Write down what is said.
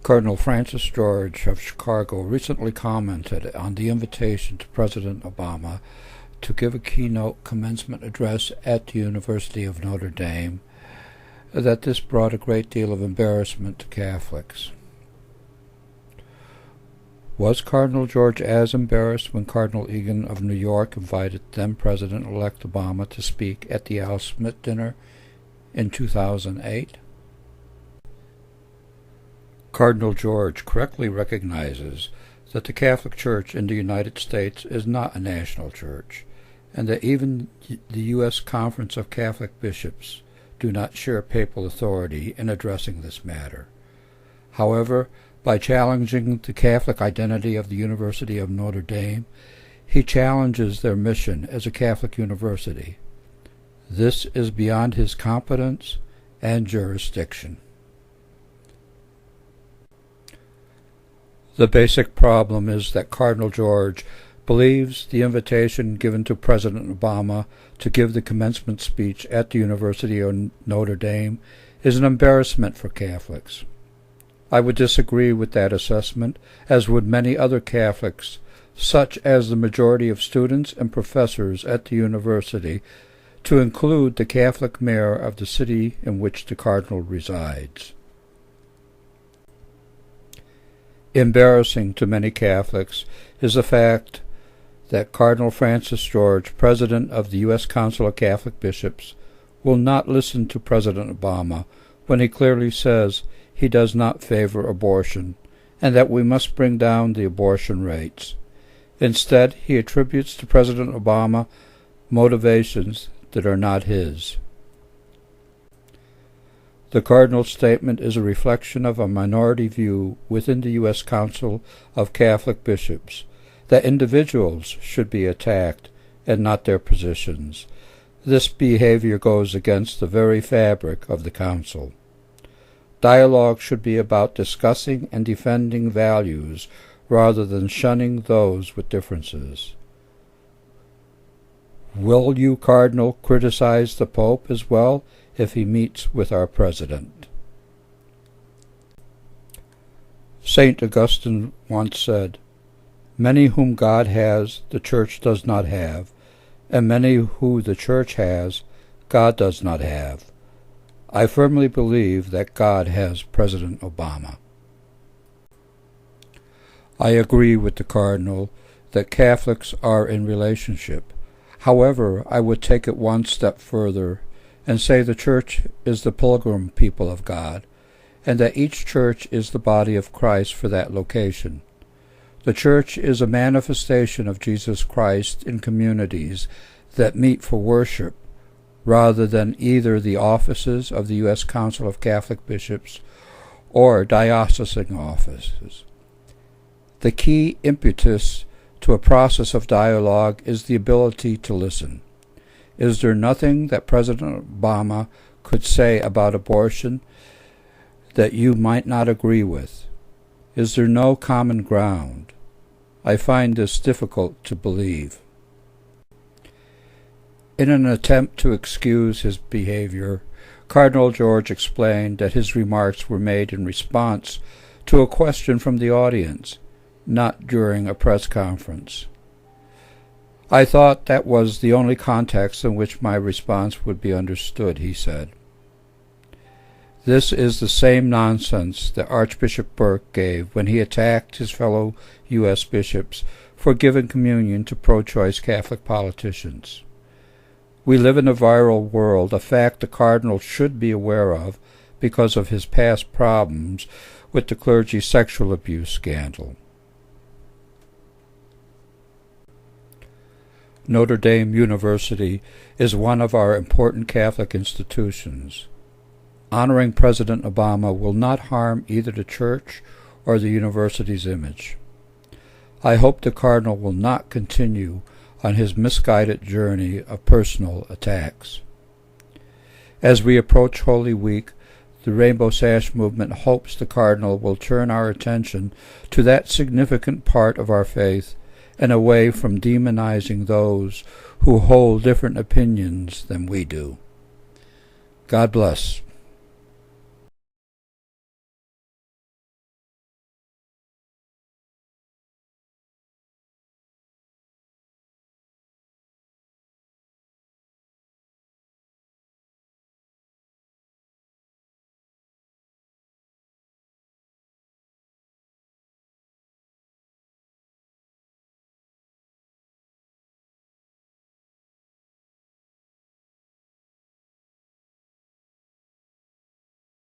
Cardinal Francis George of Chicago recently commented on the invitation to President Obama to give a keynote commencement address at the University of Notre Dame that this brought a great deal of embarrassment to Catholics. Was Cardinal George as embarrassed when Cardinal Egan of New York invited then-President-elect Obama to speak at the Al Smith dinner in 2008? Cardinal George correctly recognizes that the Catholic Church in the United States is not a national church, and that even the U.S. Conference of Catholic Bishops do not share papal authority in addressing this matter. However, by challenging the Catholic identity of the University of Notre Dame, he challenges their mission as a Catholic university. This is beyond his competence and jurisdiction. The basic problem is that Cardinal George believes the invitation given to President Obama to give the commencement speech at the University of Notre Dame is an embarrassment for Catholics. I would disagree with that assessment, as would many other Catholics, such as the majority of students and professors at the university, to include the Catholic mayor of the city in which the Cardinal resides. Embarrassing to many Catholics is the fact that Cardinal Francis George, President of the U.S. Council of Catholic Bishops, will not listen to President Obama when he clearly says he does not favor abortion and that we must bring down the abortion rates. Instead, he attributes to President Obama motivations that are not his. The Cardinal's statement is a reflection of a minority view within the U.S. Council of Catholic Bishops that individuals should be attacked and not their positions. This behavior goes against the very fabric of the Council. Dialogue should be about discussing and defending values rather than shunning those with differences. Will you, Cardinal, criticize the Pope as well if he meets with our President? St. Augustine once said, "Many whom God has, the Church does not have, and many who the Church has, God does not have." I firmly believe that God has President Obama. I agree with the Cardinal that Catholics are in relationship. However, I would take it one step further and say the Church is the pilgrim people of God, and that each church is the body of Christ for that location. The Church is a manifestation of Jesus Christ in communities that meet for worship, rather than either the offices of the U.S. Council of Catholic Bishops or diocesan offices. The key impetus to a process of dialogue is the ability to listen. Is there nothing that President Obama could say about abortion that you might not agree with? Is there no common ground? I find this difficult to believe. In an attempt to excuse his behavior, Cardinal George explained that his remarks were made in response to a question from the audience, not during a press conference. I thought that was the only context in which my response would be understood, he said. This is the same nonsense that Archbishop Burke gave when he attacked his fellow U.S. bishops for giving communion to pro-choice Catholic politicians. We live in a viral world, a fact the Cardinal should be aware of because of his past problems with the clergy sexual abuse scandal. Notre Dame University is one of our important Catholic institutions. Honoring President Obama will not harm either the Church or the university's image. I hope the Cardinal will not continue on his misguided journey of personal attacks. As we approach Holy Week, the Rainbow Sash movement hopes the Cardinal will turn our attention to that significant part of our faith and away from demonizing those who hold different opinions than we do. God bless.